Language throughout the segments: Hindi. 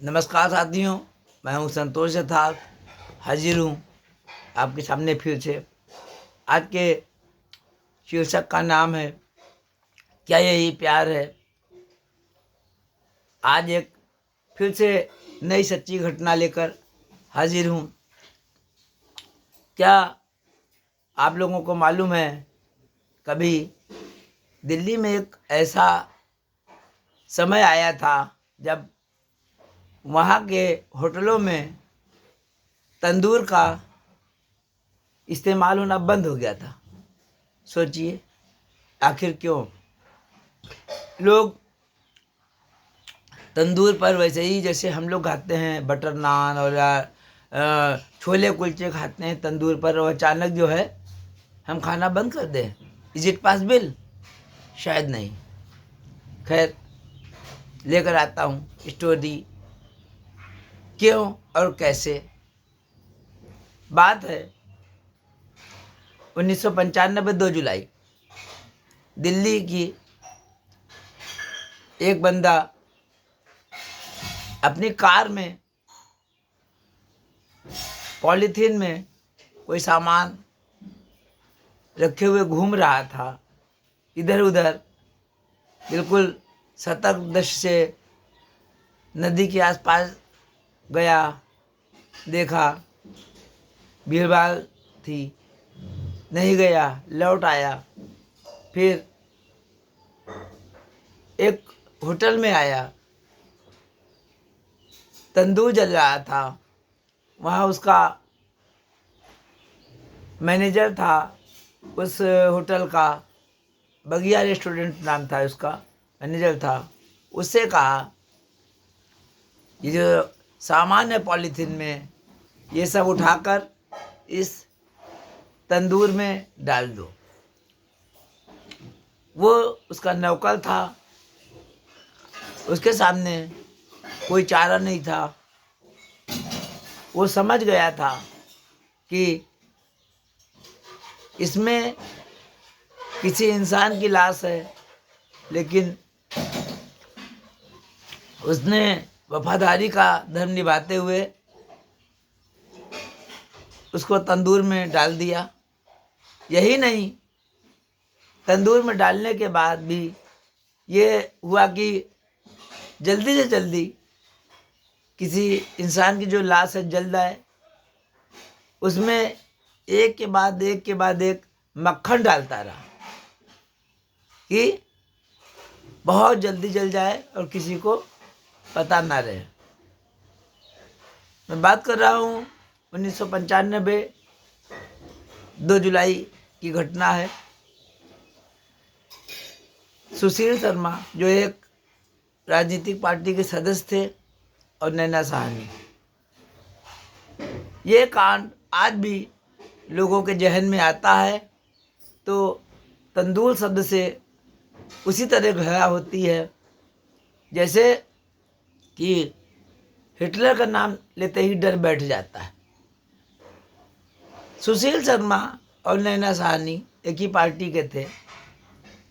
नमस्कार साथियों, मैं हूं संतोष यथार्थ, हाजिर हूं आपके सामने फिर से। आज के शीर्षक का नाम है क्या यही प्यार है। आज एक फिर से नई सच्ची घटना लेकर हाजिर हूं। क्या आप लोगों को मालूम है, कभी दिल्ली में एक ऐसा समय आया था जब वहाँ के होटलों में तंदूर का इस्तेमाल होना बंद हो गया था। सोचिए आखिर क्यों। लोग तंदूर पर वैसे ही जैसे हम लोग खाते हैं बटर नान और छोले कुलचे खाते हैं तंदूर पर, और अचानक जो है हम खाना बंद कर दें। Is it possible? शायद नहीं। खैर, लेकर आता हूँ स्टोरी क्यों और कैसे। बात है 1995 2 जुलाई। दिल्ली की एक बंदा अपनी कार में पॉलीथीन में कोई सामान रखे हुए घूम रहा था। इधर उधर बिल्कुल सतर्क दृष्टि से नदी के आसपास गया, देखा भीड़ भाड़ थी, नहीं गया, लौट आया। फिर एक होटल में आया, तंदूर जल रहा था। वहाँ उसका मैनेजर था उस होटल का, बगिया रेस्टोरेंट नाम था उसका, मैनेजर था। उससे कहा ये जो सामान है पॉलीथीन में, ये सब उठाकर इस तंदूर में डाल दो। वो उसका नौकर था, उसके सामने कोई चारा नहीं था। वो समझ गया था कि इसमें किसी इंसान की लाश है, लेकिन उसने वफादारी का धर्म निभाते हुए उसको तंदूर में डाल दिया। यही नहीं, तंदूर में डालने के बाद भी ये हुआ कि जल्दी से जल्दी किसी इंसान की जो लाश है जल जाए। उसमें एक के बाद एक मक्खन डालता रहा कि बहुत जल्दी जल जाए और किसी को पता ना रहे। मैं बात कर रहा हूँ 1995 2 जुलाई की घटना है। सुशील शर्मा जो एक राजनीतिक पार्टी के सदस्य थे, और नैना साहनी। ये कांड आज भी लोगों के जहन में आता है तो तंदूर शब्द से उसी तरह घृणा होती है जैसे कि हिटलर का नाम लेते ही डर बैठ जाता है। सुशील शर्मा और नैना साहनी एक ही पार्टी के थे,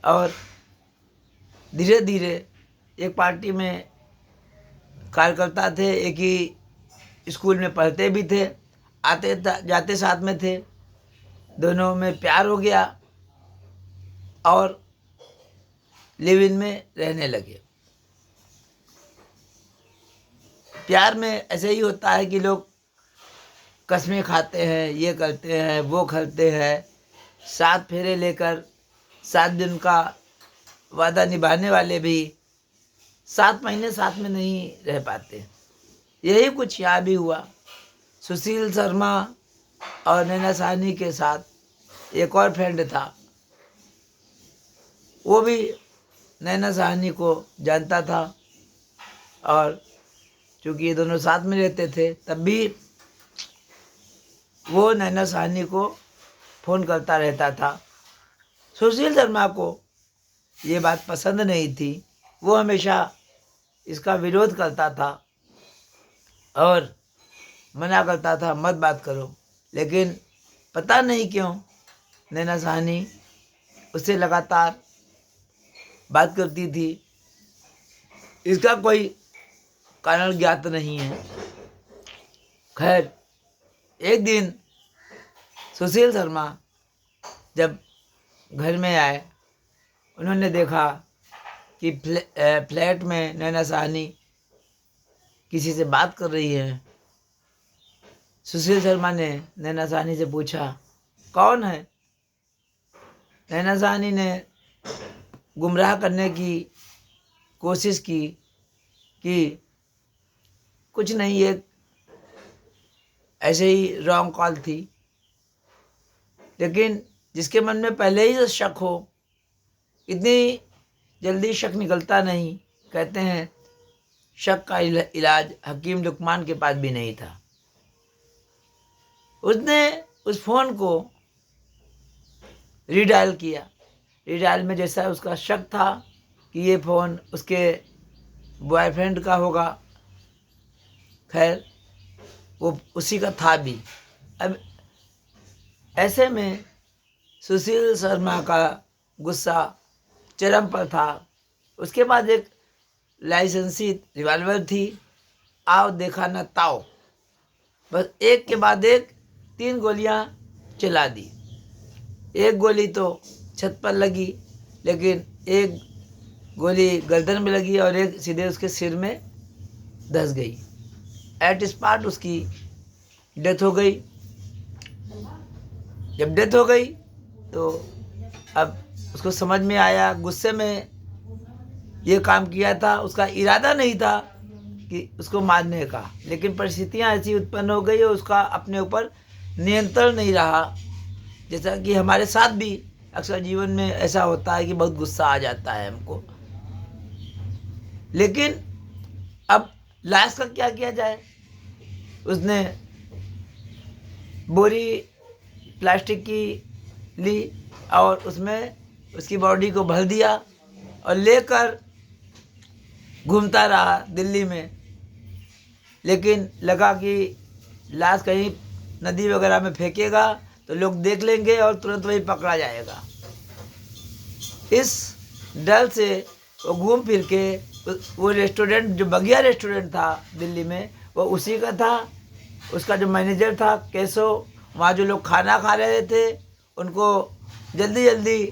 और धीरे धीरे एक पार्टी में कार्यकर्ता थे, एक ही स्कूल में पढ़ते भी थे, आते जाते साथ में थे। दोनों में प्यार हो गया और लिव इन में रहने लगे। प्यार में ऐसे ही होता है कि लोग कस्में खाते हैं, ये करते हैं, वो करते हैं। 7 फेरे लेकर 7 दिन का वादा निभाने वाले भी 7 महीने साथ में नहीं रह पाते। यही कुछ यहाँ भी हुआ। सुशील शर्मा और नैना साहनी के साथ एक और फ्रेंड था। वो भी नैना साहनी को जानता था, और चूँकि ये दोनों साथ में रहते थे, तब भी वो नैना साहनी को फ़ोन करता रहता था। सुशील शर्मा को ये बात पसंद नहीं थी। वो हमेशा इसका विरोध करता था और मना करता था, मत बात करो। लेकिन पता नहीं क्यों नैना साहनी उससे लगातार बात करती थी। इसका कोई कारण ज्ञात नहीं है। खैर, एक दिन सुशील शर्मा जब घर में आए, उन्होंने देखा कि फ्लैट में नैना साहनी किसी से बात कर रही है। सुशील शर्मा ने नैना साहनी से पूछा, कौन है? नैना साहनी ने गुमराह करने की कोशिश की कि कुछ नहीं, एक ऐसे ही रॉन्ग कॉल थी। लेकिन जिसके मन में पहले ही से शक हो, इतनी जल्दी शक निकलता नहीं। कहते हैं शक का इलाज हकीम लुकमान के पास भी नहीं था। उसने उस फोन को रीडायल किया। रीडायल में जैसा उसका शक था कि ये फ़ोन उसके बॉयफ्रेंड का होगा, खैर वो उसी का था भी। अब ऐसे में सुशील शर्मा का गुस्सा चरम पर था। उसके बाद एक लाइसेंसी रिवॉल्वर थी, आओ देखा न ताओ, बस एक के बाद एक 3 गोलियां चला दी। एक गोली तो छत पर लगी, लेकिन एक गोली गर्दन में लगी और एक सीधे उसके सिर में धंस गई। एट स्पॉट उसकी डेथ हो गई। जब डेथ हो गई तो अब उसको समझ में आया, गुस्से में ये काम किया था। उसका इरादा नहीं था कि उसको मारने का, लेकिन परिस्थितियां ऐसी उत्पन्न हो गई और उसका अपने ऊपर नियंत्रण नहीं रहा। जैसा कि हमारे साथ भी अक्सर जीवन में ऐसा होता है कि बहुत गुस्सा आ जाता है हमको। लेकिन अब लाश का क्या किया जाए? उसने बोरी प्लास्टिक की ली और उसमें उसकी बॉडी को भर दिया और लेकर घूमता रहा दिल्ली में। लेकिन लगा कि लाश कहीं नदी वगैरह में फेंकेगा तो लोग देख लेंगे और तुरंत वही पकड़ा जाएगा। इस डर से वो घूम फिर के वो रेस्टोरेंट, जो बगिया रेस्टोरेंट था दिल्ली में, वो उसी का था। उसका जो मैनेजर था केशव, वहाँ जो लोग खाना खा रहे थे उनको जल्दी जल्दी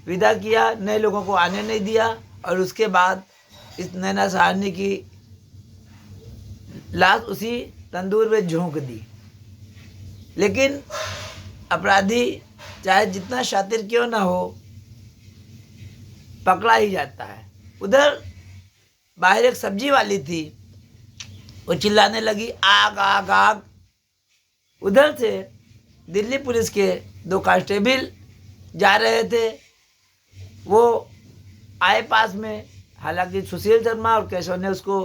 विदा किया, नए लोगों को आने नहीं दिया। और उसके बाद इस नैना साहनी की लाश उसी तंदूर में झोंक दी। लेकिन अपराधी चाहे जितना शातिर क्यों ना हो, पकड़ा ही जाता है। उधर बाहर एक सब्जी वाली थी, वो चिल्लाने लगी, आग आग आग। उधर से दिल्ली पुलिस के 2 कांस्टेबल जा रहे थे। वो आए पास में, हालांकि सुशील शर्मा और केशव ने उसको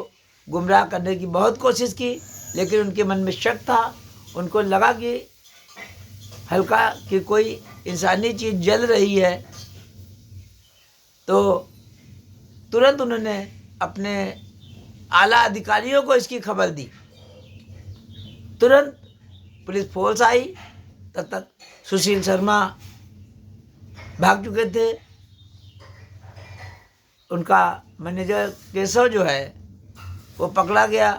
गुमराह करने की बहुत कोशिश की, लेकिन उनके मन में शक था। उनको लगा कि हल्का कि कोई इंसानी चीज़ जल रही है, तो तुरंत उन्होंने अपने आला अधिकारियों को इसकी खबर दी। तुरंत पुलिस फोर्स आई, तब तक सुशील शर्मा भाग चुके थे। उनका मैनेजर केशव जो है वो पकड़ा गया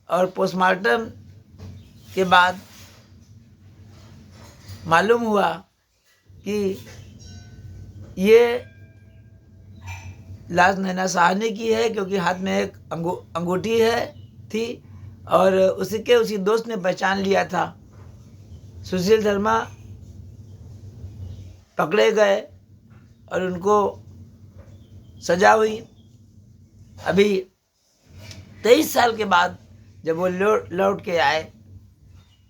और पोस्टमार्टम के बाद मालूम हुआ कि ये लाश नैना साहनी की है, क्योंकि हाथ में एक अंगूठी थी और उसी दोस्त ने पहचान लिया था। सुशील शर्मा पकड़े गए और उनको सजा हुई। अभी 23 साल के बाद जब वो लौट के आए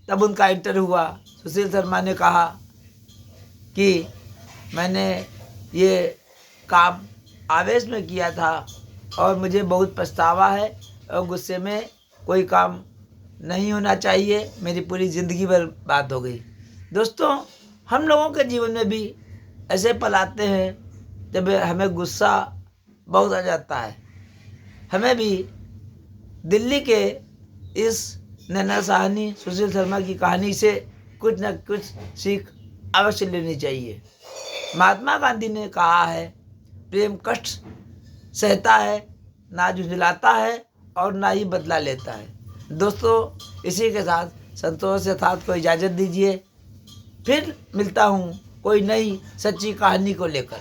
तब उनका इंटरव्यू हुआ। सुशील शर्मा ने कहा कि मैंने ये काम आवेश में किया था और मुझे बहुत पछतावा है और गुस्से में कोई काम नहीं होना चाहिए, मेरी पूरी ज़िंदगी बर्बाद हो गई। दोस्तों, हम लोगों के जीवन में भी ऐसे पल आते हैं जब हमें गुस्सा बहुत आ जाता है। हमें भी दिल्ली के इस नैना साहनी सुशील शर्मा की कहानी से कुछ न कुछ सीख अवश्य लेनी चाहिए। महात्मा गांधी ने कहा है, प्रेम कष्ट सहता है, ना झुंझलाता है और ना ही बदला लेता है। दोस्तों, इसी के साथ संतोष के साथ को इजाज़त दीजिए। फिर मिलता हूँ कोई नई सच्ची कहानी को लेकर।